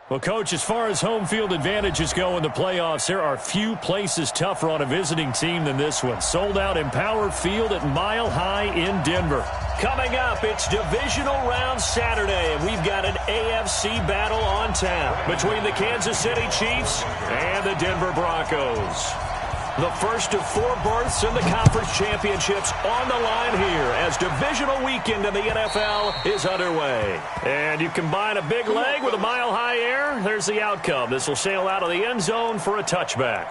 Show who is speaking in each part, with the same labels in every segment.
Speaker 1: Well, Coach, as far as home field advantages go in the playoffs, there are few places tougher on a visiting team than this one. Sold out Empower Field at Mile High in Denver. Coming up, it's divisional round Saturday, and we've got an AFC battle on tap between the Kansas City Chiefs and the Denver Broncos. The first of 4 berths in the conference championships on the line here as divisional weekend in the NFL is underway. And you combine a big leg with a mile-high air, there's the outcome. This will sail out of the end zone for a touchback.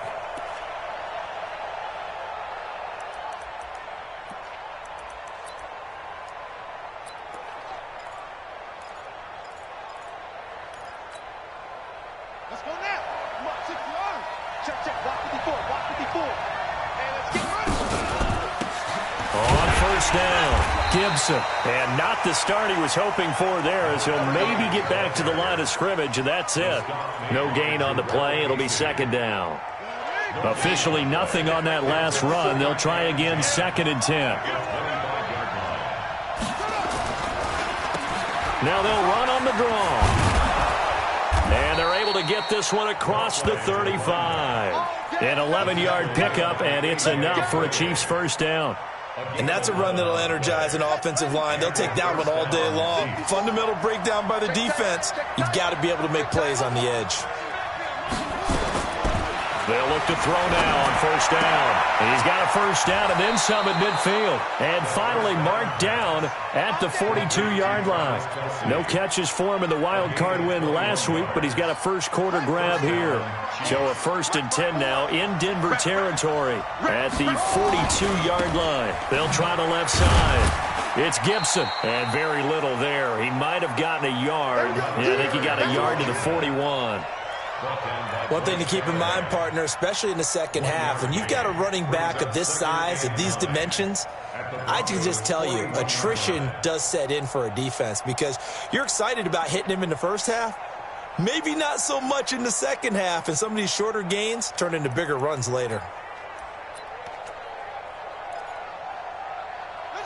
Speaker 2: Let's go now. Come on, 6 yards. Check. Block 54. Block 54. And let's get running.
Speaker 1: On first down, Gibson. And not the start he was hoping for there, as he'll maybe get back to the line of scrimmage, and that's it. No gain on the play. It'll be second down. Officially nothing on that last run. They'll try again, 2nd and 10. Now they'll run on the draw. And they're able to get this one across the 35. An 11-yard pickup, and it's enough for a Chiefs first down.
Speaker 3: And that's a run that'll energize an offensive line. They'll take that one all day long. Fundamental breakdown by the defense. You've got to be able to make plays on the edge.
Speaker 1: They'll look to throw now on first down. He's got a first down and then some at midfield. And finally marked down at the 42-yard line. No catches for him in the wild card win last week, but he's got a first quarter grab here. So a 1st and 10 now in Denver territory at the 42-yard line. They'll try the left side. It's Gibson, and very little there. He might have gotten a yard. Yeah, I think he got a yard to the 41.
Speaker 3: One thing to keep in mind, partner, especially in the second half, when you've got a running back of this size, of these dimensions, I can just tell you, attrition does set in for a defense because you're excited about hitting him in the first half, maybe not so much in the second half, and some of these shorter gains turn into bigger runs later.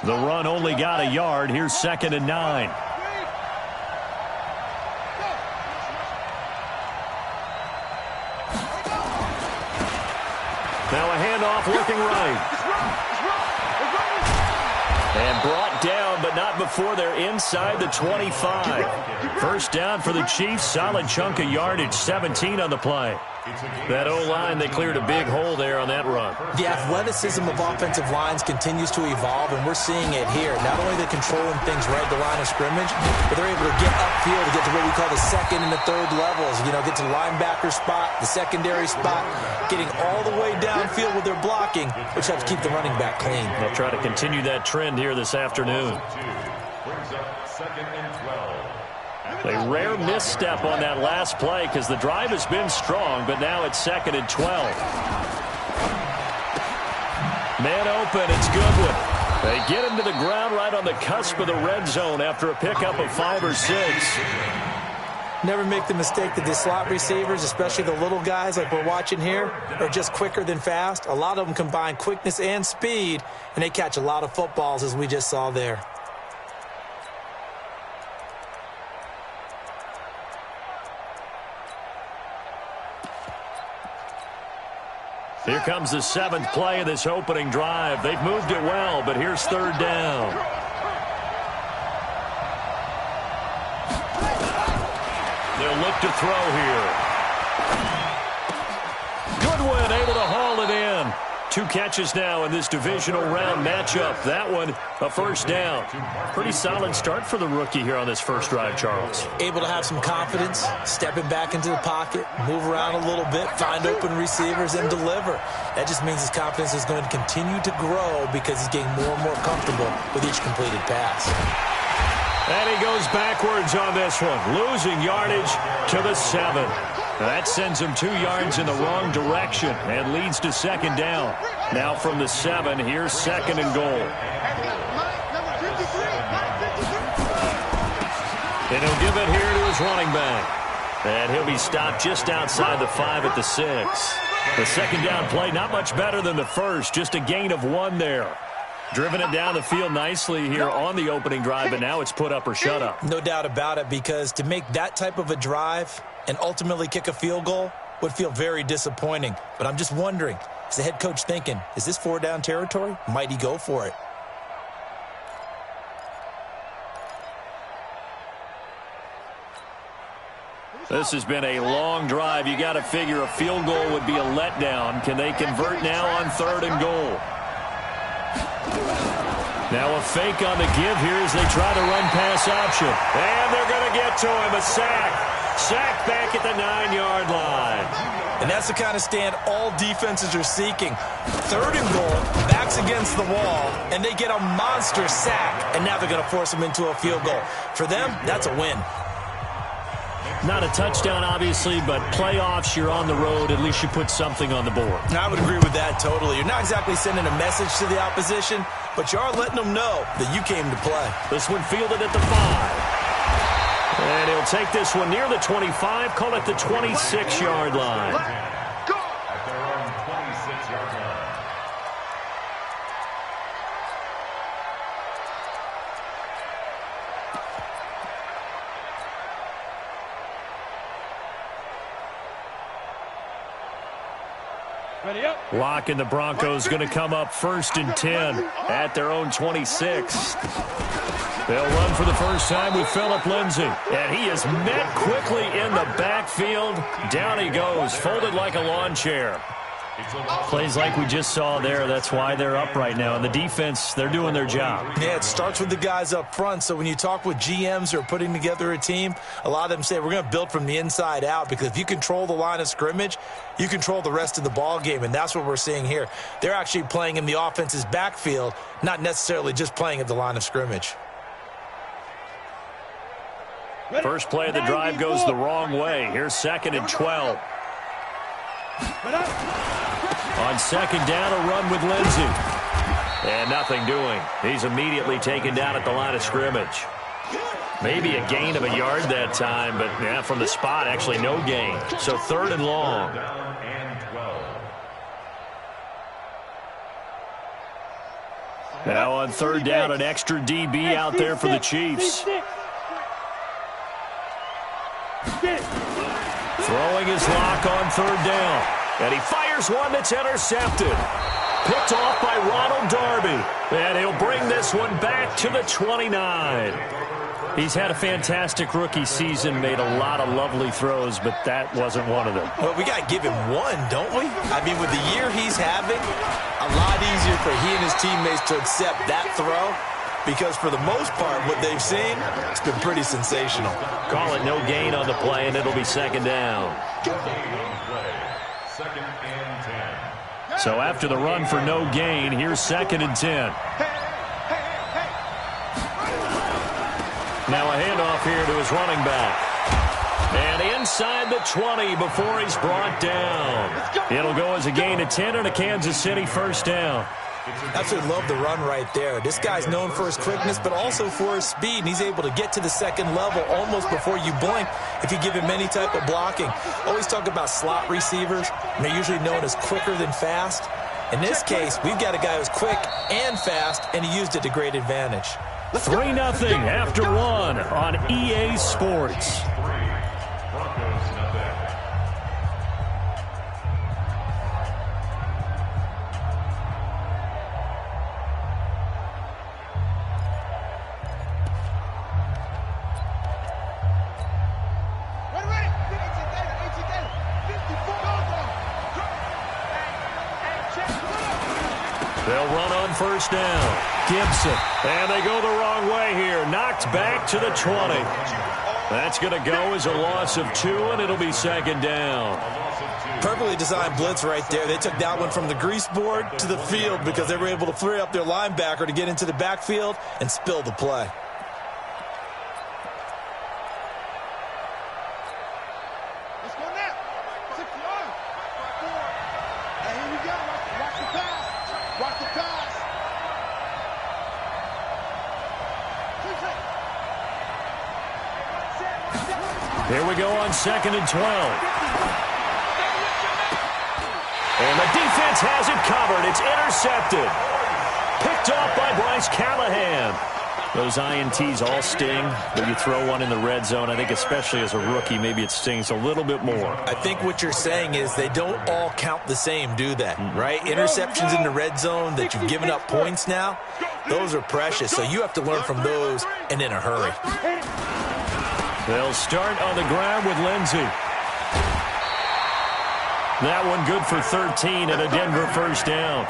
Speaker 1: The run only got a yard. Here's 2nd and 9. Now a handoff looking right. And brought down, but not before they're inside the 25. First down for the Chiefs. Solid chunk of yardage, 17 on the play. That O-line, they cleared a big hole there on that run.
Speaker 3: The athleticism of offensive lines continues to evolve, and we're seeing it here. Not only are they controlling things right at the line of scrimmage, but they're able to get upfield to get to what we call the 2nd and the 3rd levels. You know, get to the linebacker spot, the secondary spot, getting all the way downfield with their blocking, which helps keep the running back clean.
Speaker 1: They'll try to continue that trend here this afternoon. A rare misstep on that last play because the drive has been strong, but now it's 2nd and 12. Man open, it's Goodwin. They get him to the ground right on the cusp of the red zone after a pickup of 5 or 6.
Speaker 3: Never make the mistake that the slot receivers, especially the little guys like we're watching here, are just quicker than fast. A lot of them combine quickness and speed, and they catch a lot of footballs, as we just saw there.
Speaker 1: Here comes the 7th play of this opening drive. They've moved it well, but here's 3rd down. They'll look to throw here. Goodwin able to haul it in. 2 catches now in this divisional round matchup. That one, a first down. Pretty solid start for the rookie here on this first drive, Charles.
Speaker 3: Able to have some confidence, stepping back into the pocket, move around a little bit, find open receivers, and deliver. That just means his confidence is going to continue to grow because he's getting more and more comfortable with each completed pass.
Speaker 1: And he goes backwards on this one, losing yardage to the 7. That sends him 2 yards in the wrong direction and leads to 2nd down. Now from the 7, here's 2nd and goal. And he'll give it here to his running back. And he'll be stopped just outside the 5 at the 6. The 2nd down play, not much better than the first, just a gain of 1 there. Driven it down the field nicely here on the opening drive, but now it's put up or shut up.
Speaker 3: No doubt about it, because to make that type of a drive and ultimately kick a field goal would feel very disappointing. But I'm just wondering, is the head coach thinking, is this 4-down territory? Might he go for it?
Speaker 1: This has been a long drive. You got to figure a field goal would be a letdown. Can they convert now on 3rd and goal? Now a fake on the give here as they try to run pass option. And they're going to get to him. A sack. Sack back at the 9-yard line.
Speaker 3: And that's the kind of stand all defenses are seeking. 3rd and goal, backs against the wall, and they get a monster sack. And now they're going to force them into a field goal. For them, that's a win.
Speaker 1: Not a touchdown, obviously, but playoffs, you're on the road. At least you put something on the board.
Speaker 3: I would agree with that totally. You're not exactly sending a message to the opposition, but you are letting them know that you came to play.
Speaker 1: This one fielded at the 5. And he'll take this one near the 25, call it the 26-yard line.
Speaker 2: Go!
Speaker 4: At their own 26-yard line.
Speaker 2: Ready up.
Speaker 1: Lock and the Broncos going to come up 1st and 10 at their own 26. They'll run for the first time with Phillip Lindsay. And he is met quickly in the backfield. Down he goes, folded like a lawn chair. Plays like we just saw there. That's why they're up right now. And the defense, they're doing their job.
Speaker 3: Yeah, it starts with the guys up front. So when you talk with GMs who are putting together a team, a lot of them say we're going to build from the inside out, because if you control the line of scrimmage, you control the rest of the ball game. And that's what we're seeing here. They're actually playing in the offense's backfield, not necessarily just playing at the line of scrimmage.
Speaker 1: First play of the drive goes the wrong way. Here's 2nd and 12. On 2nd down, a run with Lindsay. And nothing doing. He's immediately taken down at the line of scrimmage. Maybe a gain of a yard that time, but yeah, from the spot, actually no gain. So 3rd and long. Now on 3rd down, an extra DB out there for the Chiefs. Throwing his lock on 3rd down. And he fires one that's intercepted. Picked off by Ronald Darby. And he'll bring this one back to the 29. He's had a fantastic rookie season, made a lot of lovely throws, but that wasn't one of them.
Speaker 3: Well, we got to give him one, don't we? I mean, with the year he's having, a lot easier for he and his teammates to accept that throw, because for the most part, what they've seen, it's been pretty sensational.
Speaker 1: Call it no gain on the play, and it'll be 2nd down. So after the run for no gain, here's 2nd and 10. Now a handoff here to his running back. And inside the 20 before he's brought down. It'll go as a gain of 10 and a Kansas City 1st down.
Speaker 3: Absolutely love the run right there. This guy's known for his quickness, but also for his speed. And he's able to get to the 2nd level almost before you blink if you give him any type of blocking. Always talk about slot receivers. And they're usually known as quicker than fast. In this case, we've got a guy who's quick and fast, and he used it to great advantage.
Speaker 1: 3-0 after 1 on EA Sports. They'll run on 1st down. Gibson. And they go the wrong way here. Knocked back to the 20. That's going to go as a loss of 2, and it'll be 2nd down.
Speaker 3: Perfectly designed blitz right there. They took that one from the grease board to the field because they were able to free up their linebacker to get into the backfield and spill the play.
Speaker 2: Let's go now. 6 yards. And here we go. Watch the pass. Watch the pass.
Speaker 1: Here we go on 2nd and 12. And the defense has it covered. It's intercepted. Picked Picked off by Bryce Callahan. Those INTs all sting, but you throw one in the red zone. I think especially as a rookie, maybe it stings a little bit more.
Speaker 3: I think what you're saying is they don't all count the same, do they? Right? Interceptions in the red zone that you've given up points now, those are precious. So you have to learn from those and in a hurry.
Speaker 1: They'll start on the ground with Lindsey. That one good for 13 and a Denver first down.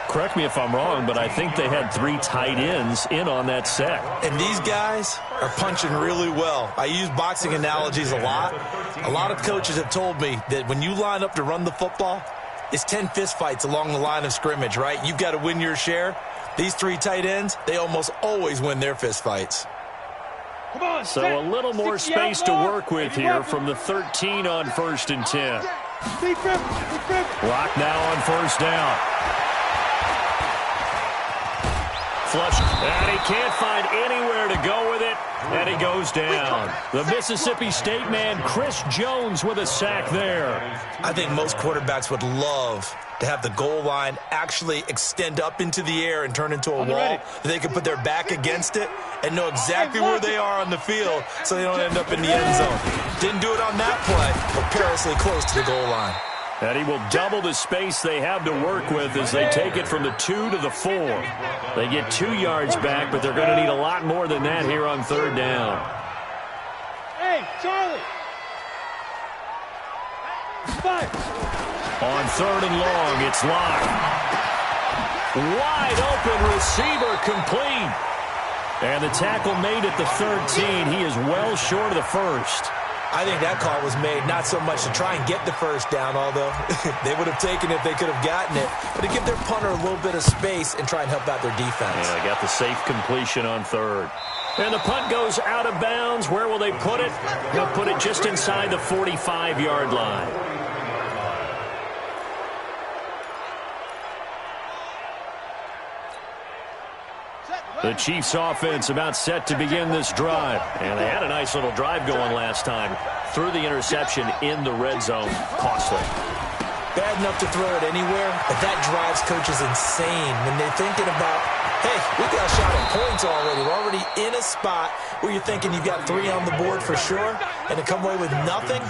Speaker 1: Correct me if I'm wrong, but I think they had 3 tight ends in on that set.
Speaker 3: And these guys are punching really well. I use boxing analogies a lot. A lot of coaches have told me that when you line up to run the football, it's 10 fistfights along the line of scrimmage, right? You've got to win your share. These 3 tight ends, they almost always win their fistfights.
Speaker 1: So a little more space to work with here from the 13 on 1st and 10. Clock now on first down. Flush, and he can't find anywhere to go with it, and he goes down. The Mississippi State man, Chris Jones, with a sack there.
Speaker 3: I think most quarterbacks would love to have the goal line actually extend up into the air and turn into a wall that they can put their back against it and know exactly where they are on the field so they don't end up in the end zone. Didn't do it on that play, but perilously close to the goal line.
Speaker 1: And he will double the space they have to work with as they take it from the 2 to the 4. They get 2 yards back, but they're going to need a lot more than that here on 3rd down.
Speaker 2: Hey, Charlie.
Speaker 1: On 3rd and long, it's Locke. Wide open receiver complete. And the tackle made at the 13. He is well short of the first.
Speaker 3: I think that call was made not so much to try and get the first down, although they would have taken it if they could have gotten it, but to give their punter a little bit of space and try and help out their defense.
Speaker 1: Yeah, they got the safe completion on 3rd. And the punt goes out of bounds. Where will they put it? They'll put it just inside the 45-yard line. The Chiefs offense about set to begin this drive. And they had a nice little drive going last time. Threw the interception in the red zone. Costly.
Speaker 3: Bad enough to throw it anywhere, but that drives coaches insane when they're thinking about, hey, we got a shot at points already. We're already in a spot where you're thinking you've got 3 on the board for sure, and to come away with nothing,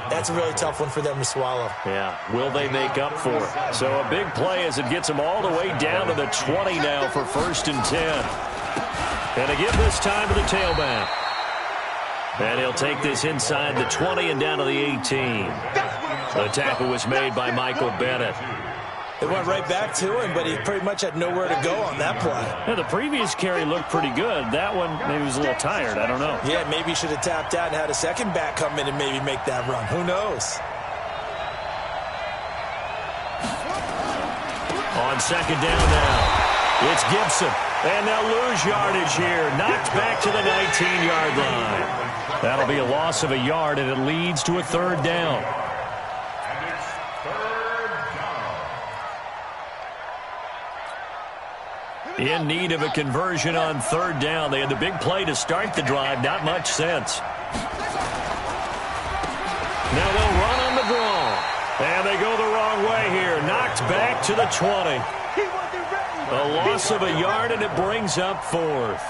Speaker 3: that's a really tough one for them to swallow.
Speaker 1: Yeah, will they make up for it? So a big play as it gets them all the way down to the 20 now for 1st and 10. And a give this time to the tailback. And he'll take this inside the 20 and down to the 18. The tackle was made by Michael Bennett.
Speaker 3: They went right back to him, but he pretty much had nowhere to go on that play.
Speaker 1: Yeah, the previous carry looked pretty good. That one, maybe he was a little tired. I don't know.
Speaker 3: Yeah, maybe he should have tapped out and had a second back come in and maybe make that run. Who knows?
Speaker 1: On 2nd down now, it's Gibson. And they'll lose yardage here. Knocked back to the 19-yard line. That'll be a loss of a yard, and it leads to a 3rd down. In need of a conversion on 3rd down. They had the big play to start the drive. Not much sense. Now they'll run on the draw. And they go the wrong way here. Knocked back to the 20. A loss of a yard, and it brings up 4th.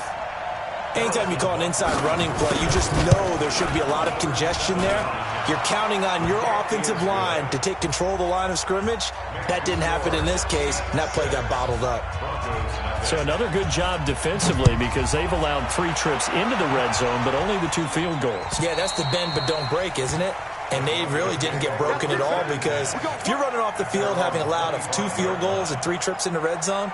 Speaker 3: Anytime you call an inside running play, you just know there should be a lot of congestion there. You're counting on your offensive line to take control of the line of scrimmage. That didn't happen in this case, and that play got bottled up.
Speaker 1: So another good job defensively because they've allowed 3 trips into the red zone, but only the 2 field goals.
Speaker 3: Yeah, that's the bend but don't break, isn't it? And they really didn't get broken at all because if you're running off the field having allowed 2 field goals and 3 trips in the red zone,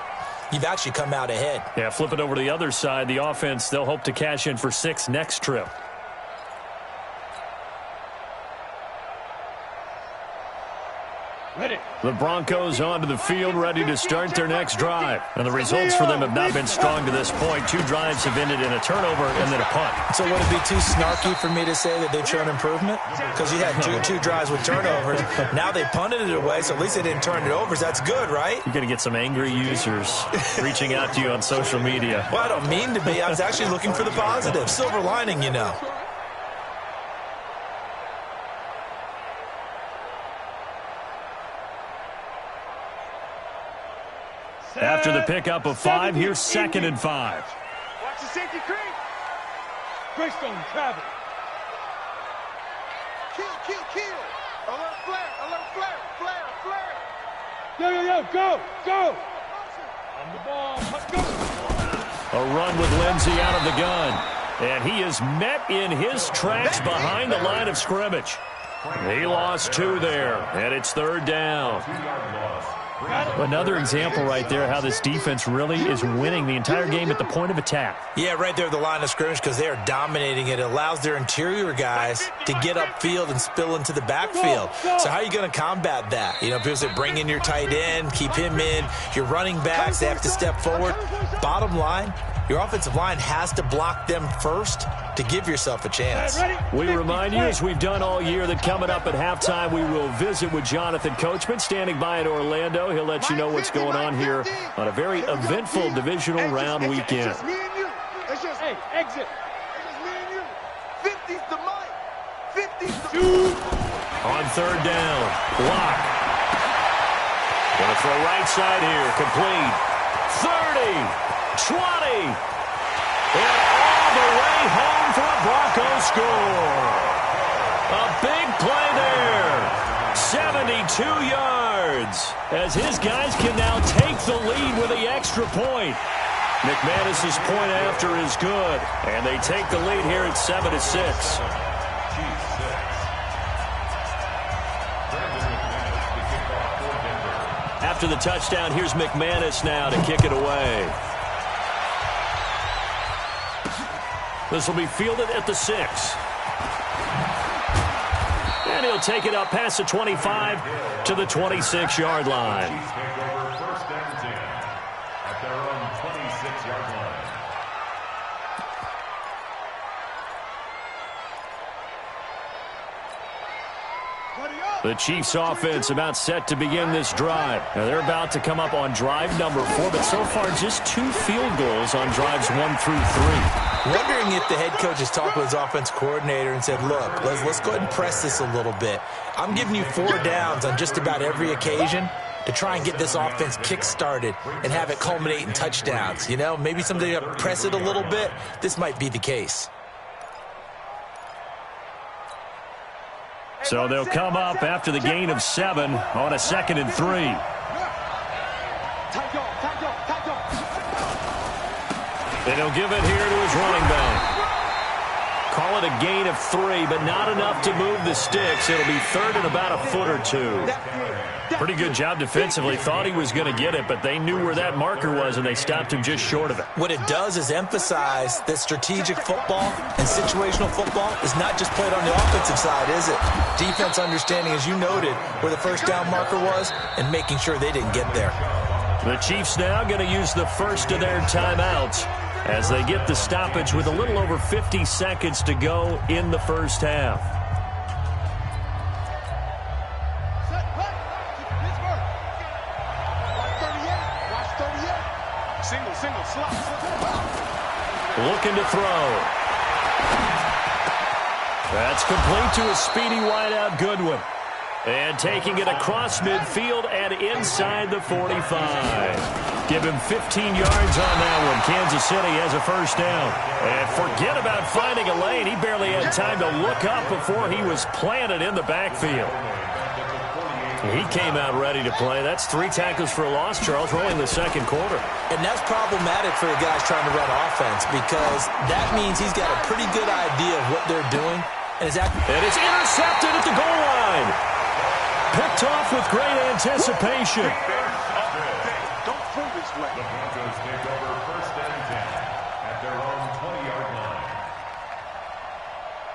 Speaker 3: you've actually come out ahead.
Speaker 1: Yeah, flip it over to the other side. The offense, they'll hope to cash in for 6 next trip. The Broncos onto the field, ready to start their next drive. And the results for them have not been strong to this point. 2 drives have ended in a turnover and then a punt.
Speaker 3: So would it be too snarky for me to say that they've shown improvement? Because you had two drives with turnovers. Now they punted it away, so at least they didn't turn it over. So that's good, right?
Speaker 1: You're going to get some angry users reaching out to you on social media.
Speaker 3: Well, I don't mean to be. I was actually looking for the positive. Silver lining, you know.
Speaker 1: After the pickup of 5, here's 2nd and 5.
Speaker 2: Watch the safety creep.
Speaker 5: Greystone travel.
Speaker 2: Kill. Alert flare.
Speaker 5: Yo, go. On the ball, let's go.
Speaker 1: A run with Lindsey out of the gun. And he is met in his tracks behind the line of scrimmage. He lost 2 there, and it's 3rd down. Another example right there how this defense really is winning the entire game at the point of attack.
Speaker 3: Yeah, right there at the line of scrimmage because they are dominating it. It allows their interior guys to get upfield and spill into the backfield. So how are you going to combat that? You know, people say bring in your tight end, keep him in. Your running backs, they have to step forward. Bottom line, your offensive line has to block them first to give yourself a chance.
Speaker 1: We remind you, as we've done all year, that coming up at halftime, we will visit with Jonathan Coachman, standing by in Orlando. He'll let you know what's going on here on a very eventful divisional round weekend.
Speaker 2: It's just me and you.
Speaker 5: Hey, exit.
Speaker 2: It's just me and you. 50's the mic. 50's the
Speaker 1: On 3rd down, block. Going to throw right side here, complete. 30, 20, and all the way home for a Broncos score. A big play there. 72 yards as his guys can now take the lead with the extra point. McManus's point after is good, and they take the lead here at 7-6. After the touchdown, here's McManus now to kick it away. This will be fielded at the 6. And he'll take it up past the 25 to the 26-yard line.
Speaker 4: First and 10 at their own 26-yard line.
Speaker 1: The Chiefs offense about set to begin this drive. Now they're about to come up on drive number 4, but so far just 2 field goals on drives 1 through 3.
Speaker 3: Wondering if the head coach has talked with his offense coordinator and said, look, let's go ahead and press this a little bit. I'm giving you 4 downs on just about every occasion to try and get this offense kick-started and have it culminate in touchdowns. You know, maybe somebody to press it a little bit. This might be the case.
Speaker 1: So they'll come up after the gain of 7 on a 2nd and 3. And he'll give it here to his running back. Call it a gain of 3, but not enough to move the sticks. It'll be 3rd and about a foot or 2. Pretty good job defensively. Thought he was going to get it, but they knew where that marker was, and they stopped him just short of it.
Speaker 3: What it does is emphasize that strategic football and situational football is not just played on the offensive side, is it? Defense understanding, as you noted, where the first down marker was and making sure they didn't get there.
Speaker 1: The Chiefs now going to use the first of their timeouts as they get the stoppage with a little over 50 seconds to go in the first half.
Speaker 2: Single, slot.
Speaker 1: Looking to throw. That's complete to a speedy wideout Goodwin. And taking it across midfield and inside the 45. Give him 15 yards on that one. Kansas City has a first down. And forget about finding a lane. He barely had time to look up before he was planted in the backfield. He came out ready to play. That's 3 tackles for a loss, Charles, rolling the second quarter.
Speaker 3: And that's problematic for the guys trying to run offense because that means he's got a pretty good idea of what they're doing. And it's
Speaker 1: intercepted at the goal line. Picked off with great anticipation.
Speaker 2: Don't throw this way.
Speaker 4: The Broncos take over first and 10 at their own 20-yard line.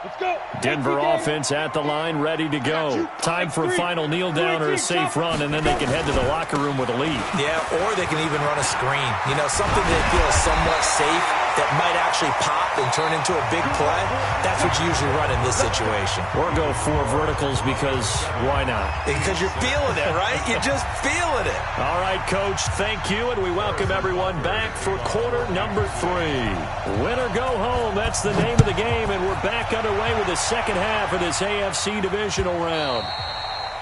Speaker 5: Let's go.
Speaker 1: Denver offense at the line, ready to go. Time for a final kneel down or a safe run, and then they can head to the locker room with a lead.
Speaker 3: Yeah, or they can even run a screen. You know, something they feel is somewhat safe that might actually pop and turn into a big play. That's what you usually run in this situation.
Speaker 1: Or go 4 verticals because why not?
Speaker 3: Because you're feeling it, right? You're just feeling it.
Speaker 1: All right, Coach, thank you, and we welcome everyone back for quarter number 3. Win or go home, that's the name of the game, and we're back underway with the second half of this AFC divisional round.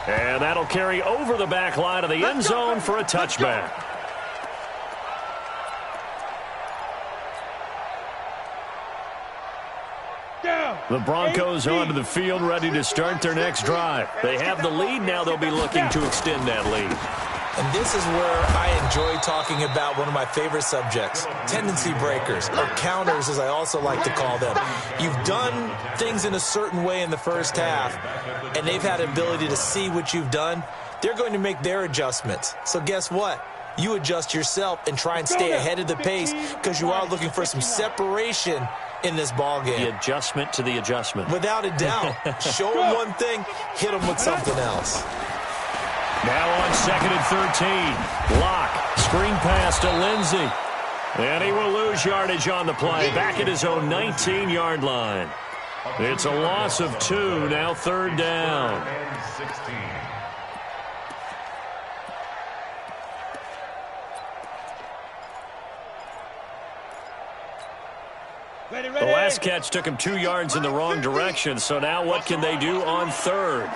Speaker 1: And that'll carry over the back line of the end zone for a touchback. The Broncos onto the field, ready to start their next drive. They have the lead. Now they'll be looking to extend that lead.
Speaker 3: And this is where I enjoy talking about one of my favorite subjects, tendency breakers, or counters as I also like to call them. You've done things in a certain way in the first half, and they've had the ability to see what you've done. They're going to make their adjustments. So guess what? You adjust yourself and try and stay ahead of the pace because you are looking for some separation in this ball game.
Speaker 1: The adjustment to the adjustment.
Speaker 3: Without a doubt. Show them one thing, hit them with something else.
Speaker 1: Now on 2nd and 13. Locke, screen pass to Lindsey. And he will lose yardage on the play. Back at his own 19-yard line. It's a loss of 2, now 3rd down. The last catch took him 2 yards in the wrong direction. So now what can they do on 3rd?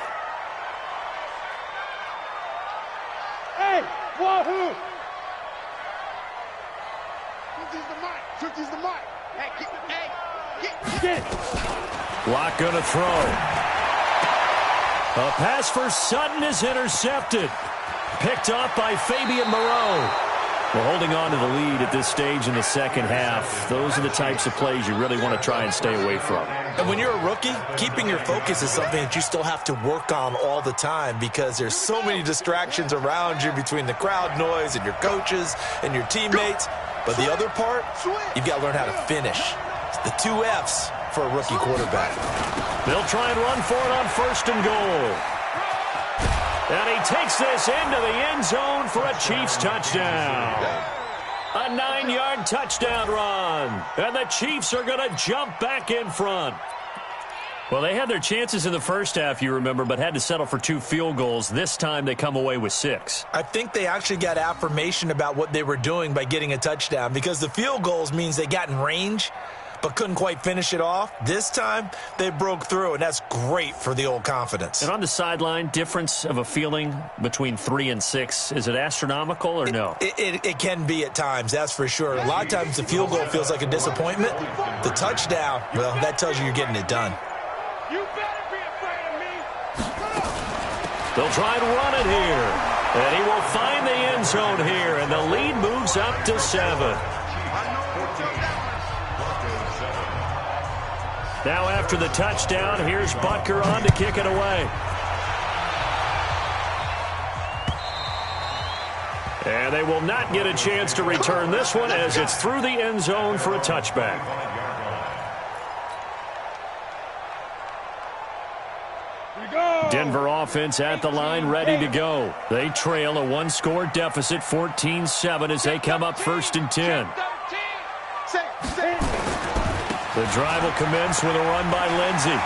Speaker 5: Hey, wahoo!
Speaker 2: Use the mic. Hey,
Speaker 5: Get it.
Speaker 1: Locke going to throw. A pass for Sutton is intercepted. Picked off by Fabian Moreau. We're holding on to the lead at this stage in the second half. Those are the types of plays you really want to try and stay away from.
Speaker 3: And when you're a rookie, keeping your focus is something that you still have to work on all the time because there's so many distractions around you between the crowd noise and your coaches and your teammates. But the other part, you've got to learn how to finish. It's the 2 F's for a rookie quarterback.
Speaker 1: They'll try and run for it on 1st and goal. And he takes this into the end zone for a Chiefs touchdown. A 9-yard touchdown run. And the Chiefs are going to jump back in front. Well, they had their chances in the first half, you remember, but had to settle for 2 field goals. This time they come away with 6.
Speaker 3: I think they actually got affirmation about what they were doing by getting a touchdown because the field goals means they got in range but couldn't quite finish it off. This time, they broke through, and that's great for the old confidence.
Speaker 1: And on the sideline, difference of a feeling between 3 and 6, is it astronomical or no?
Speaker 3: It can be at times, that's for sure. A lot of times the field goal feels like a disappointment. The touchdown, well, that tells you you're getting it done.
Speaker 5: You better be afraid of me.
Speaker 1: They'll try and run it here. And he will find the end zone here, and the lead moves up to 7. Now after the touchdown, here's Butker on to kick it away. And they will not get a chance to return this one as it's through the end zone for a touchback. Denver offense at the line, ready to go. They trail a 1-score deficit, 14-7 as they come up 1st and 10. The drive will commence with a run by Lindsey.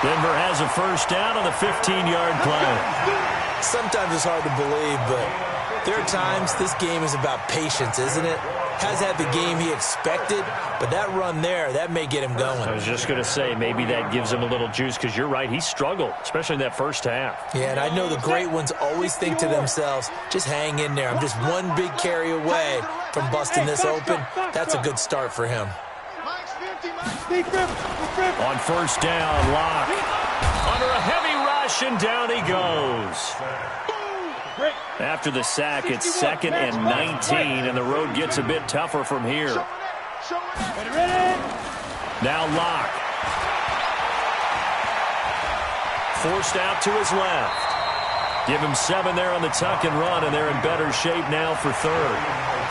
Speaker 1: Denver has a 1st down on the 15-yard play.
Speaker 3: Sometimes it's hard to believe, but there are times this game is about patience, isn't it? Has had the game he expected, but that run there, that may get him going.
Speaker 1: I was just going to say, maybe that gives him a little juice because you're right, he struggled, especially in that first half.
Speaker 3: Yeah, and I know the great ones always think to themselves, just hang in there. I'm just one big carry away from busting this open. That's a good start for him.
Speaker 1: On 1st down, Locke under a heavy rush, and down he goes. After the sack, it's 2nd and 19, and the road gets a bit tougher from here. Now Locke. Forced out to his left. Give him 7 there on the tuck and run, and they're in better shape now for 3rd.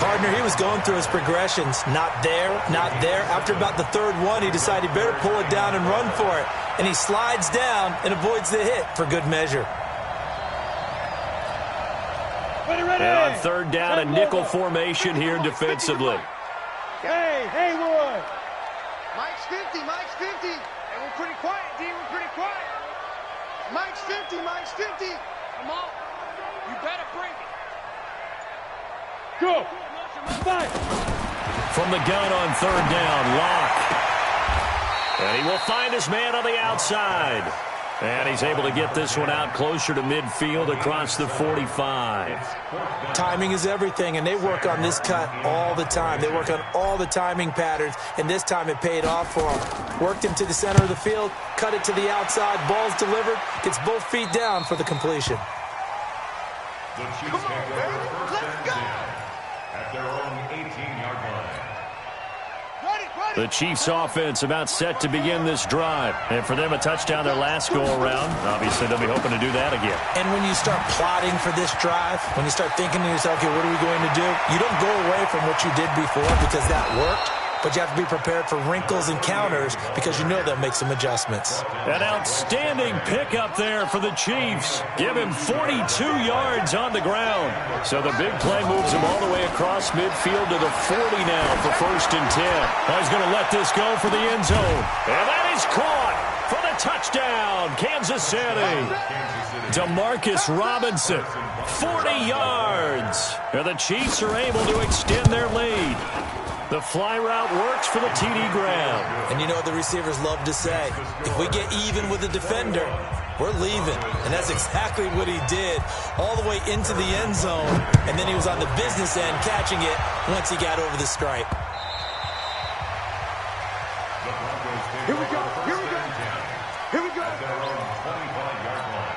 Speaker 3: Partner, he was going through his progressions. Not there, not there. After about the 3rd one, he decided he better pull it down and run for it. And he slides down and avoids the hit for good measure.
Speaker 1: And on 3rd down, a nickel formation here defensively.
Speaker 5: Hey, Haywood.
Speaker 2: Mike's 50. Hey, we're pretty quiet, D. We're pretty quiet. Mike's 50. Come on. You better bring it.
Speaker 5: Go. Fight.
Speaker 1: From the gun on 3rd down, Locke. And he will find his man on the outside. And he's able to get this one out closer to midfield across the 45.
Speaker 3: Timing is everything, and they work on this cut all the time. They work on all the timing patterns, and this time it paid off for him. Worked him to the center of the field, cut it to the outside, ball's delivered, gets both feet down for the completion.
Speaker 4: The Chiefs take over first and 10 at their own 18-yard line.
Speaker 1: The Chiefs offense about set to begin this drive. And for them, a touchdown their last go-around. Obviously, they'll be hoping to do that again.
Speaker 3: And when you start plotting for this drive, when you start thinking to yourself, okay, what are we going to do? You don't go away from what you did before because that worked. But you have to be prepared for wrinkles and counters because you know they'll make some adjustments.
Speaker 1: An outstanding pickup there for the Chiefs. Give him 42 yards on the ground. So the big play moves him all the way across midfield to the 40 now for first and 10. He's going to let this go for the end zone. And that is caught for the touchdown, Kansas City. Demarcus Robinson, 40 yards. And the Chiefs are able to extend their lead. The fly route works for the TD grab.
Speaker 3: And you know what the receivers love to say? If we get even with the defender, we're leaving. And that's exactly what he did all the way into the end zone. And then he was on the business end catching it once he got over the stripe.
Speaker 2: Here we go. Here we go. Here we go.
Speaker 4: At their own 25-yard line.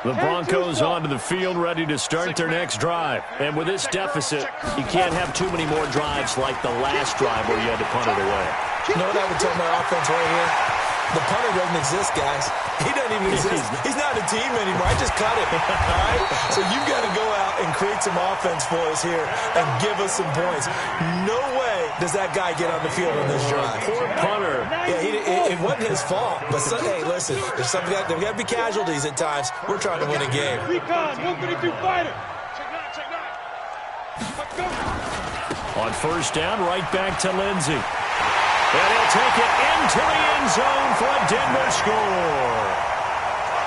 Speaker 1: The Broncos onto the field, ready to start their next drive. And with this deficit, you can't have too many more drives like the last drive where you had to punt it away.
Speaker 3: You know what I would tell my offense right here? The punter doesn't exist, guys. He doesn't even exist. He's not a team anymore. I just cut him. All right? So you've got to go out and create some offense for us here and give us some points. No way does that guy get on the field on this drive.
Speaker 1: Poor punter.
Speaker 3: Yeah, it wasn't his fault. But, hey, listen, there's there got to be casualties at times. We're trying to win a game.
Speaker 5: Recon, 132 fighter. Check nine. Let's go.
Speaker 1: On first down, right back to Lindsey. And he'll take it into the end zone for a Denver score.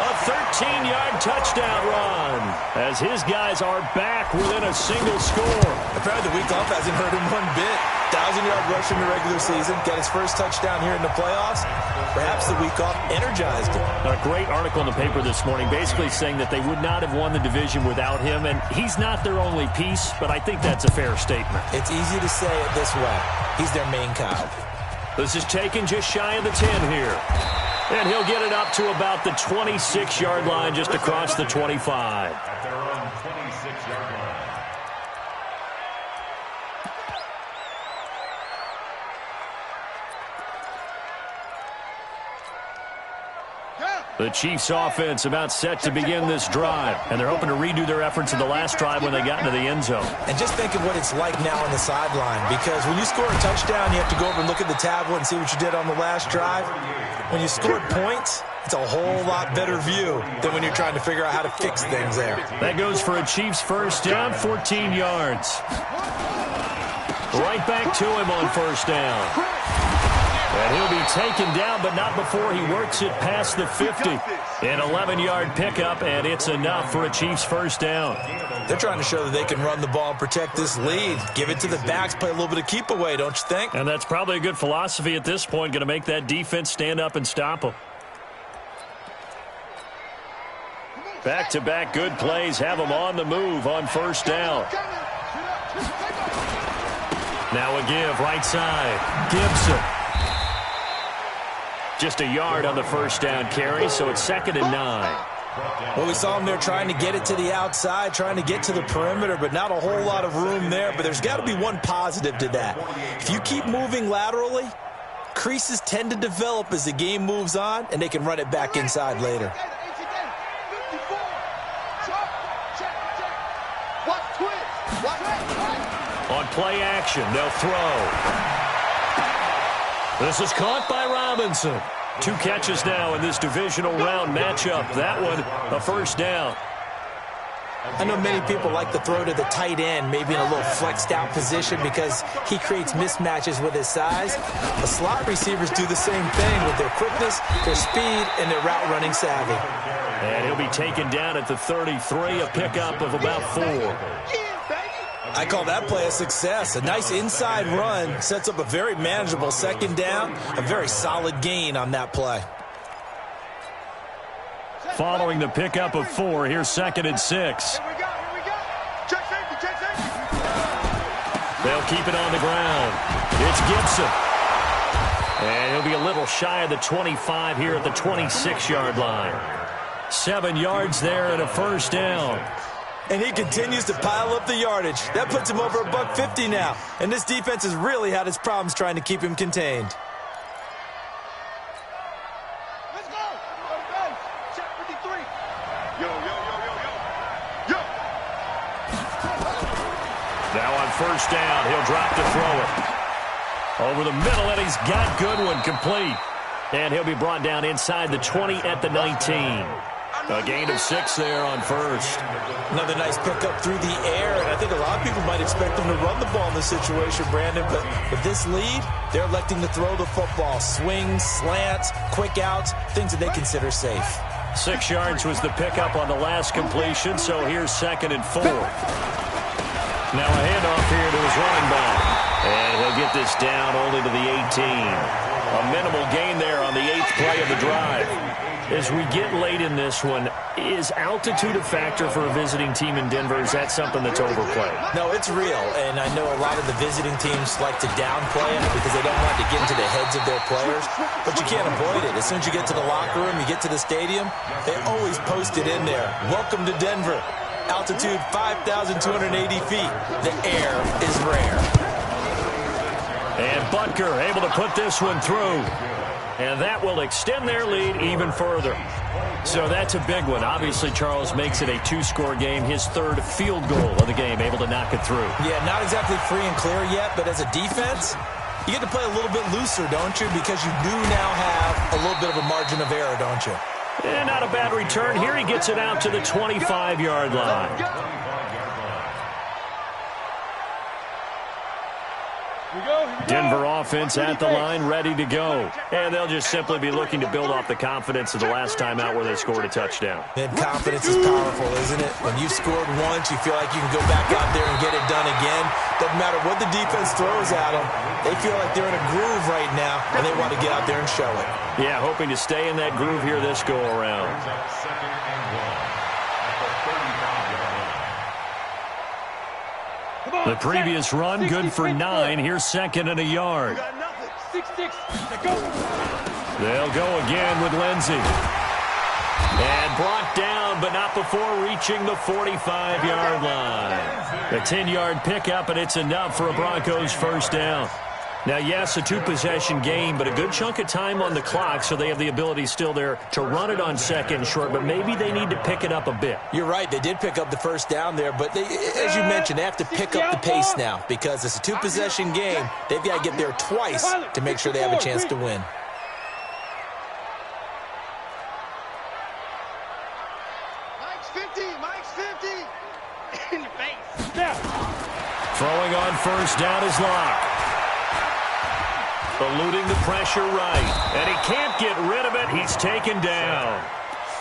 Speaker 1: A 13-yard touchdown run as his guys are back within a single score.
Speaker 3: Apparently the week off hasn't hurt him one bit. 1,000-yard rush in the regular season. Got his first touchdown here in the playoffs. Perhaps the week off energized him.
Speaker 1: A great article in the paper this morning basically saying that they would not have won the division without him. And he's not their only piece, but I think that's a fair statement.
Speaker 3: It's easy to say it this way. He's their main cog.
Speaker 1: This is taken just shy of the 10 here. And he'll get it up to about the 26-yard line just across the 25.
Speaker 4: At their own 26-yard line.
Speaker 1: The Chiefs offense about set to begin this drive. And they're hoping to redo their efforts in the last drive when they got into the end zone.
Speaker 3: And just think of what it's like now on the sideline. Because when you score a touchdown, you have to go over and look at the tablet and see what you did on the last drive. When you scored points, it's a whole lot better view than when you're trying to figure out how to fix things there.
Speaker 1: That goes for a Chiefs first down, 14 yards. Right back to him on first down. And he'll be taken down, but not before he works it past the 50. An 11-yard pickup, and it's enough for a Chiefs first down.
Speaker 3: They're trying to show that they can run the ball and protect this lead. Give it to the backs, play a little bit of keep away, don't you think?
Speaker 1: And that's probably a good philosophy at this point, going to make that defense stand up and stop them. Back-to-back good plays have them on the move on first down. Now a give, right side. Gibson. Just a yard on the first down carry, so it's 2nd and 9.
Speaker 3: Well, we saw him there trying to get it to the outside, trying to get to the perimeter, but not a whole lot of room there. But there's got to be one positive to that. If you keep moving laterally, creases tend to develop as the game moves on, and they can run it back inside later.
Speaker 1: On play action, they'll throw. This is caught by Robinson. 2 catches now in this divisional round matchup. That one, a first down.
Speaker 3: I know many people like to throw to the tight end, maybe in a little flexed out position because he creates mismatches with his size. The slot receivers do the same thing with their quickness, their speed, and their route running savvy.
Speaker 1: And he'll be taken down at the 33, a pickup of about 4.
Speaker 3: I call that play a success. A nice inside run sets up a very manageable second down, a very solid gain on that play.
Speaker 1: Following the pickup of 4, here's 2nd and 6.
Speaker 2: Here we go. Check safety.
Speaker 1: They'll keep it on the ground. It's Gibson. And he'll be a little shy of the 25 here at the 26-yard line. 7 yards there and a first down.
Speaker 3: And he continues to pile up the yardage. That puts him over $150 now. And this defense has really had its problems trying to keep him contained.
Speaker 2: Let's go. Check 53. Yo.
Speaker 1: Now on first down, he'll drop to throw it. Over the middle, and he's got Goodwin complete. And he'll be brought down inside the 20 at the 19. A gain of 6 there on first.
Speaker 3: Another nice pickup through the air, and I think a lot of people might expect them to run the ball in this situation, Brandon, but with this lead, they're electing to throw the football. Swings, slants, quick outs, things that they consider safe.
Speaker 1: 6 yards was the pickup on the last completion, so here's 2nd and 4. Now a handoff here to his running back. And he'll get this down only to the 18. A minimal gain there on the 8th play of the drive. As we get late in this one, is altitude a factor for a visiting team in Denver? Is that something that's overplayed?
Speaker 3: No, it's real, and I know a lot of the visiting teams like to downplay it because they don't want to get into the heads of their players, but you can't avoid it. As soon as you get to the locker room, you get to the stadium, they always post it in there. Welcome to Denver. Altitude 5,280 feet. The air is rare.
Speaker 1: And Butker able to put this one through. And that will extend their lead even further. So that's a big one. Obviously, Charles makes it a 2-score game. His 3rd field goal of the game, able to knock it through.
Speaker 3: Yeah, not exactly free and clear yet, but as a defense, you get to play a little bit looser, don't you? Because you do now have a little bit of a margin of error, don't you?
Speaker 1: And not a bad return. Here he gets it out to the 25-yard line. Denver offense at the line, ready to go. And they'll just simply be looking to build off the confidence of the last time out where they scored a touchdown.
Speaker 3: And confidence is powerful, isn't it? When you've scored once, you feel like you can go back out there and get it done again. Doesn't matter what the defense throws at them. They feel like they're in a groove right now, and they want to get out there and show it.
Speaker 1: Yeah, hoping to stay in that groove here this go-around. The previous run, good for 9. Here's 2nd and a yard. They'll go again with Lindsey. And brought down, but not before reaching the 45-yard line. A 10-yard pickup, and it's enough for a Broncos first down. Now, yes, a 2-possession game, but a good chunk of time on the clock, so they have the ability still there to run it on 2nd and short, but maybe they need to pick it up a bit.
Speaker 3: You're right. They did pick up the first down there, but they, as you mentioned, they have to pick up the pace now because it's a 2-possession game. They've got to get there twice to make sure they have a chance to win.
Speaker 2: Mike's 50. In the face.
Speaker 1: Throwing on first down is Locke. Eluding the pressure right. And he can't get rid of it. He's taken down.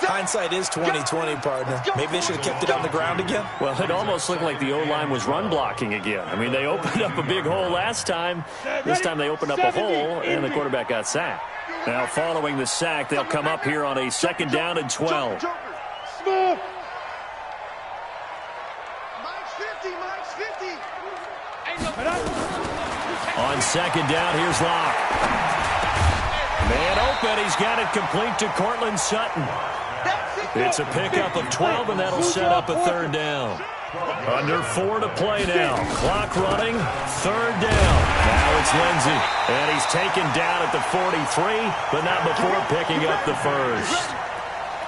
Speaker 3: Hindsight is 20/20, partner. Maybe they should have kept it on the ground again.
Speaker 1: Well, it almost looked like the O-line was run blocking again. I mean, they opened up a big hole last time. This time they opened up a hole, and the quarterback got sacked. Now, following the sack, they'll come up here on a 2nd down and 12.
Speaker 2: Smith. Mike's 50.
Speaker 1: On 2nd down, here's Locke. Man open, he's got it complete to Cortland Sutton. It's a pickup of 12, and that'll set up a 3rd down. Under 4 to play now. Clock running, 3rd down. Now it's Lindsey, and he's taken down at the 43, but not before picking up the first.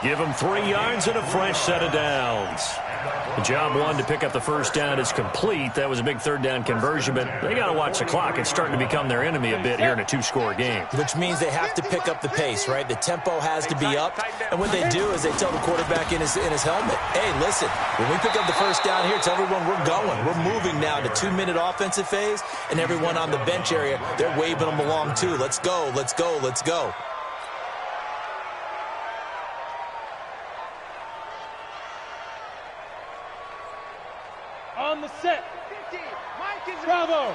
Speaker 1: Give them 3 yards and a fresh set of downs. The job one to pick up the first down is complete. That was a big third down conversion, but they got to watch the clock. It's starting to become their enemy a bit here in a 2-score game.
Speaker 3: Which means they have to pick up the pace, right? The tempo has to be up. And what they do is they tell the quarterback in his helmet, hey, listen, when we pick up the first down here, tell everyone we're going. We're moving now to 2-minute offensive phase, and everyone on the bench area, they're waving them along too. Let's go, let's go, let's go.
Speaker 5: On the set.
Speaker 2: 50. Mike is
Speaker 5: Bravo.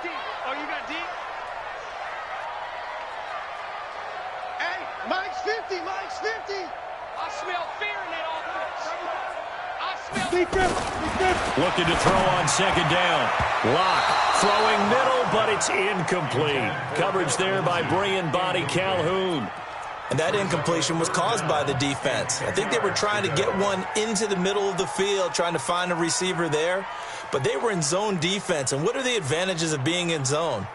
Speaker 2: 50. Oh, you got deep? Hey, Mike's 50. Mike's 50. I smell fear in that offense. I smell
Speaker 5: Defense.
Speaker 1: Looking to throw on second down. Lock throwing middle, but it's incomplete. Coverage there by Brian Body Calhoun.
Speaker 3: And that incompletion was caused by the defense. I think they were trying to get one into the middle of the field, trying to find a receiver there. But they were in zone defense. And what are the advantages of being in zone?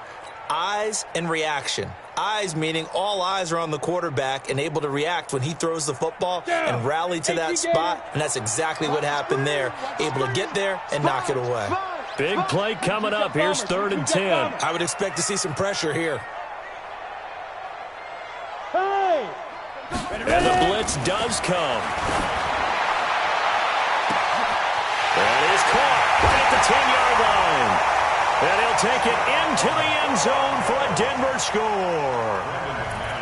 Speaker 3: Eyes and reaction. Eyes meaning all eyes are on the quarterback and able to react when he throws the football and rally to that spot. And that's exactly what happened there. Able to get there and knock it away.
Speaker 1: Big play coming up. Here's 3rd and 10.
Speaker 3: I would expect to see some pressure here.
Speaker 1: And the blitz does come. That is caught right at the 10-yard line. And he'll take it into the end zone for a Denver score.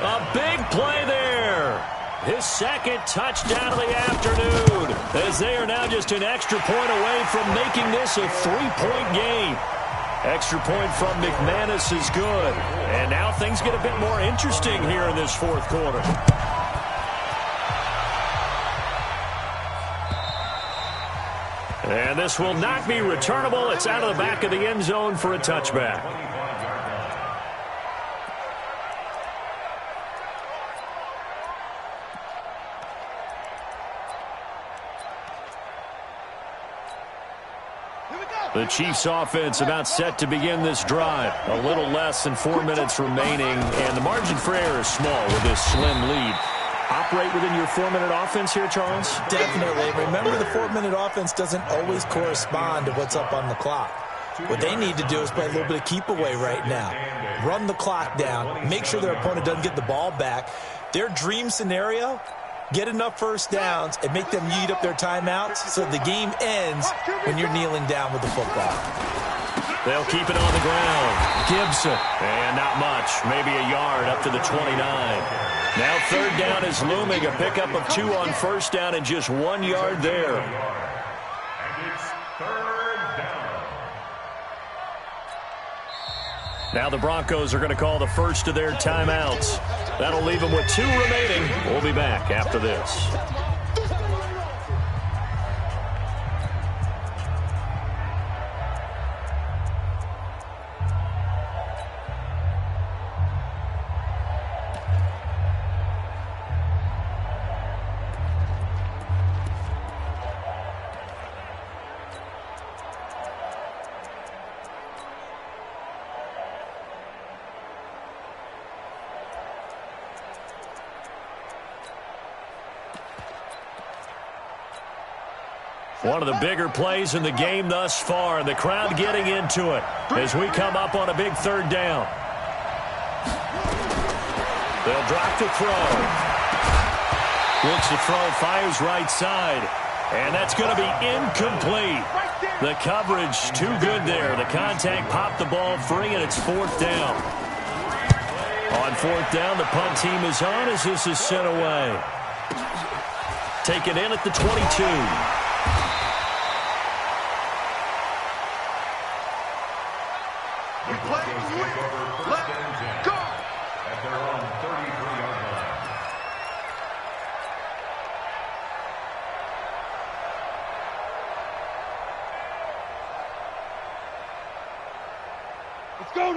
Speaker 1: A big play there. His 2nd touchdown of the afternoon, as they are now just an extra point away from making this a 3-point game. Extra point from McManus is good. And now things get a bit more interesting here in this 4th quarter. And this will not be returnable. It's out of the back of the end zone for a touchback. The Chiefs offense about set to begin this drive. A little less than 4 minutes remaining, and the margin for error is small with this slim lead. Operate within your 4-minute offense here, Charles?
Speaker 3: Definitely. Remember, the 4-minute offense doesn't always correspond to what's up on the clock. What they need to do is play a little bit of keep away right now. Run the clock down. Make sure their opponent doesn't get the ball back. Their dream scenario, get enough first downs and make them eat up their timeouts so the game ends when you're kneeling down with the football.
Speaker 1: They'll keep it on the ground. Gibson. And not much. Maybe a yard up to the 29. Now 3rd down is looming. A pickup of 2 on 1st down and just 1 yard there.
Speaker 4: And it's 3rd down.
Speaker 1: Now the Broncos are going to call the first of their timeouts. That'll leave them with 2 remaining. We'll be back after this. One of the bigger plays in the game thus far, and the crowd getting into it as we come up on a big 3rd down. They'll drop to throw. Looks to throw, fires right side, and that's going to be incomplete. The coverage too good there. The contact popped the ball free, and it's 4th down. On 4th down, the punt team is on as this is sent away. Taken in at the 22.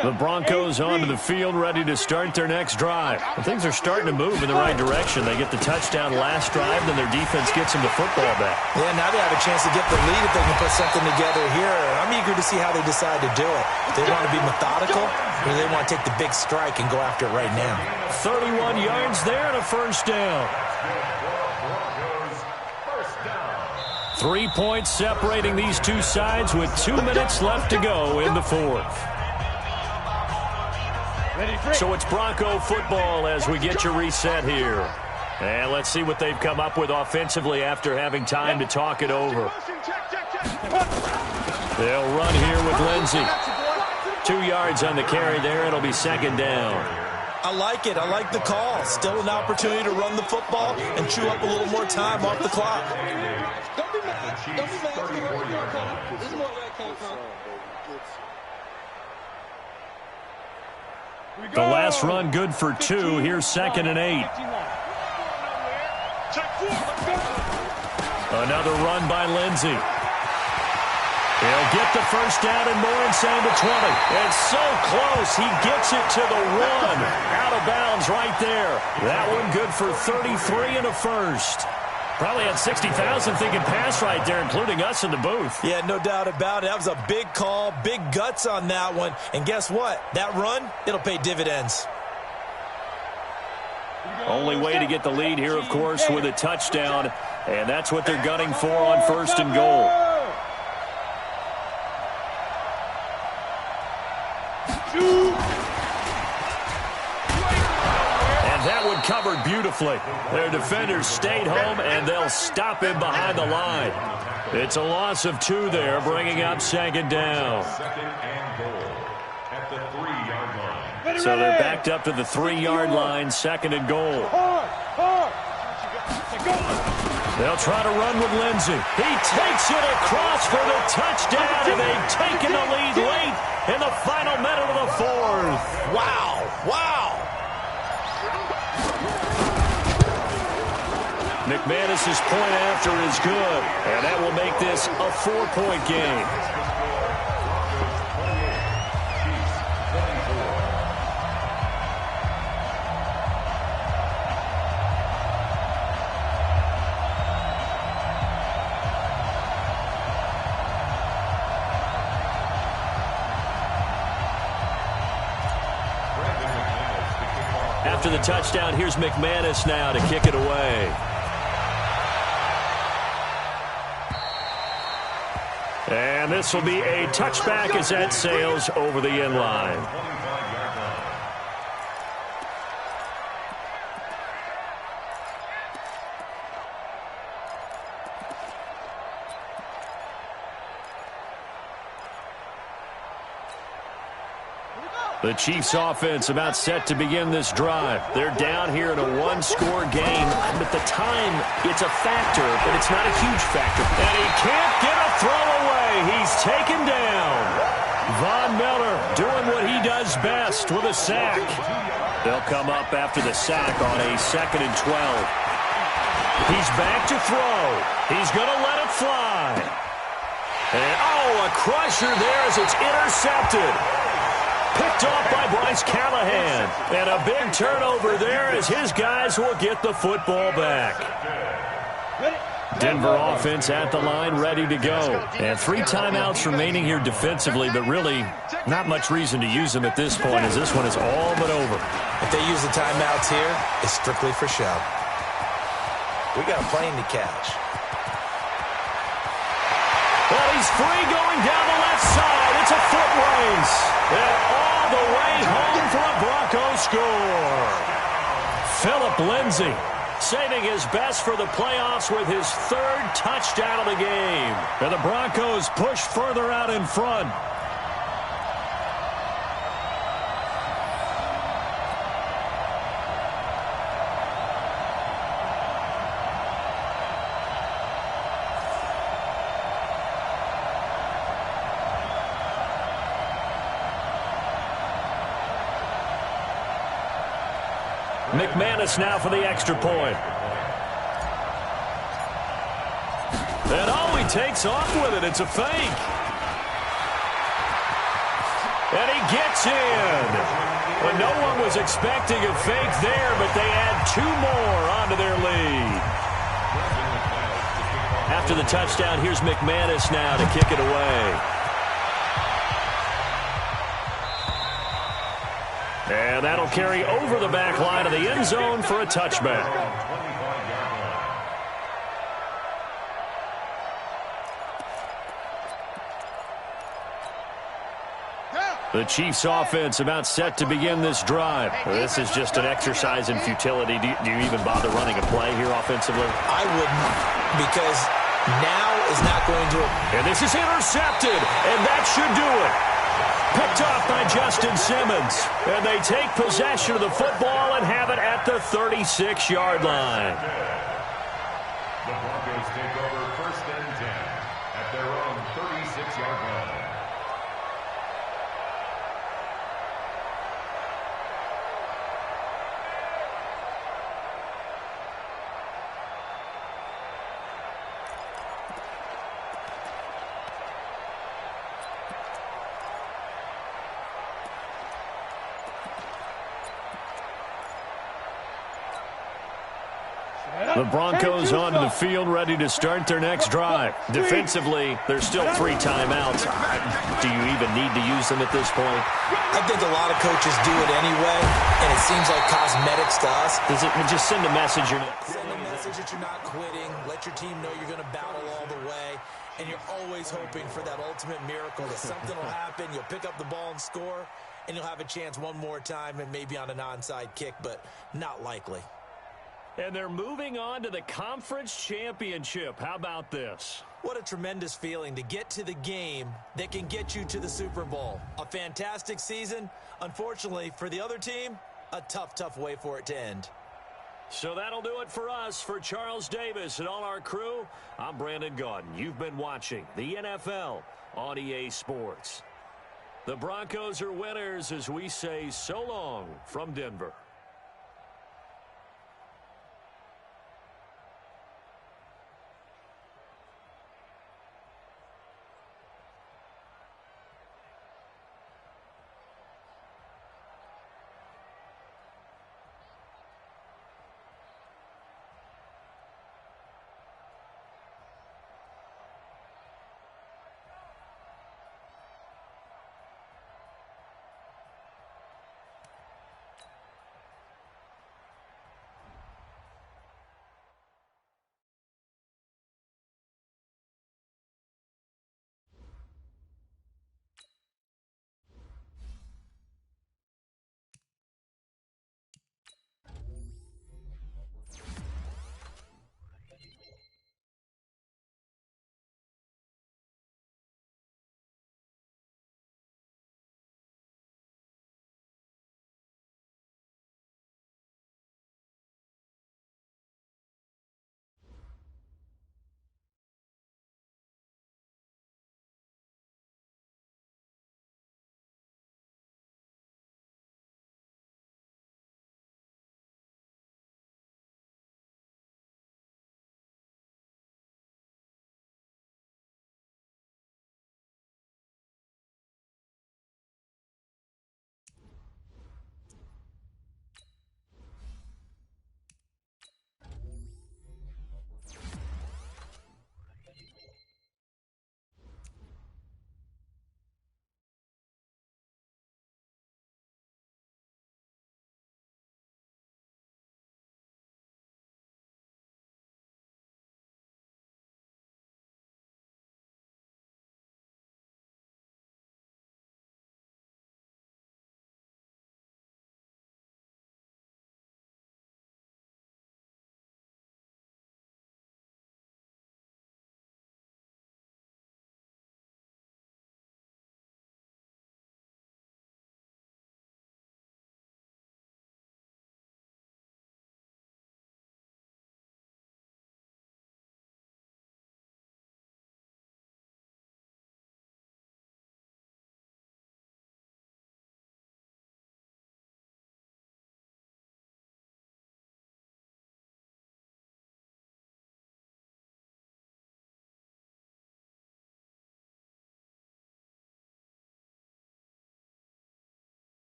Speaker 1: The Broncos onto the field, ready to start their next drive. Well, things are starting to move in the right direction. They get the touchdown last drive, then their defense gets them the football back.
Speaker 3: Yeah, now they have a chance to get the lead if they can put something together here. I'm eager to see how they decide to do it. Do they want to be methodical, or do they want to take the big strike and go after it right now?
Speaker 1: 31 yards there and a first down. 3 points separating these two sides with 2 minutes left to go in the fourth. So it's Bronco football as we get you reset here. And let's see what they've come up with offensively after having time to talk it over. They'll run here with Lindsey. 2 yards on the carry there. It'll be second down.
Speaker 3: I like it. I like the call. Still an opportunity to run the football and chew up a little more time off the clock.
Speaker 2: Don't be mad. Don't be mad. This is more where it came from.
Speaker 1: The last run good for 2. Here's second and 8. Another run by Lindsey. He'll get the first down and more inside the 20. It's so close. He gets it to the 1. Out of bounds right there. That one good for 33 and a first. Probably had 60,000 thinking pass right there, including us in the booth.
Speaker 3: Yeah, no doubt about it. That was a big call, big guts on that one. And guess what? That run, it'll pay dividends.
Speaker 1: Only way to get the lead here, of course, with a touchdown. And that's what they're gunning for on first and goal. And that one covered beautifully. Their defenders stayed home, and they'll stop him behind the line. It's a loss of 2 there, bringing up second down.
Speaker 4: Second and goal at the 3-yard line.
Speaker 1: So they're backed up to the 3-yard line, second and goal. They'll try to run with Lindsey. He takes it across for the touchdown, and they've taken the lead late in the final minute of the fourth.
Speaker 3: Wow, wow.
Speaker 1: McManus's point after is good, and that will make this a 4-point game. After the touchdown, here's McManus now to kick it away. And this will be a touchback as that sails over the end line. The Chiefs offense about set to begin this drive. They're down here in a 1-score game. But the time, it's a factor, but it's not a huge factor. And he can't get a throw away. He's taken down. Von Miller doing what he does best with a sack. They'll come up after the sack on a 2nd and 12. He's back to throw. He's going to let it fly. And, oh, a crusher there as it's intercepted. Picked off by Bryce Callahan. And a big turnover there as his guys will get the football back. Denver offense at the line, ready to go. And 3 timeouts remaining here defensively, but really not much reason to use them at this point as this one is all but over.
Speaker 3: If they use the timeouts here, it's strictly for show. We got a plane to catch.
Speaker 1: Well, he's free going down the left side. It's a foot race. And all the way home for a Broncos score. Phillip Lindsay saving his best for the playoffs with his 3rd touchdown of the game. And the Broncos push further out in front. McManus now for the extra point. And oh, he takes off with it. It's a fake. And he gets in. Well, no one was expecting a fake there, but they add 2 more onto their lead. After the touchdown, here's McManus now to kick it away. And that'll carry over the back line of the end zone for a touchback. The Chiefs offense about set to begin this drive. This is just an exercise in futility. Do you even bother running a play here offensively?
Speaker 3: I wouldn't, because now is not going to...
Speaker 1: And this is intercepted, and that should do it. Picked off by Justin Simmons. And they take possession of the football and have it at the 36-yard line.
Speaker 4: The Broncos take over 1st and 10 at their own 36-yard line.
Speaker 1: The Broncos onto the field, ready to start their next drive. Defensively, there's still 3 timeouts. Do you even need to use them at this point?
Speaker 3: I think a lot of coaches do it anyway, and it seems like cosmetics to us.
Speaker 1: Does it just send a message you're not
Speaker 3: quitting? Send a message that you're not quitting. Let your team know you're going to battle all the way, and you're always hoping for that ultimate miracle that something will happen, you'll pick up the ball and score, and you'll have a chance one more time and maybe on an onside kick, but not likely.
Speaker 1: And they're moving on to the conference championship. How about this?
Speaker 3: What a tremendous feeling to get to the game that can get you to the Super Bowl. A fantastic season. Unfortunately, for the other team, a tough, tough way for it to end.
Speaker 1: So that'll do it for us. For Charles Davis and all our crew, I'm Brandon Gaudin. You've been watching the NFL on EA Sports. The Broncos are winners as we say so long from Denver.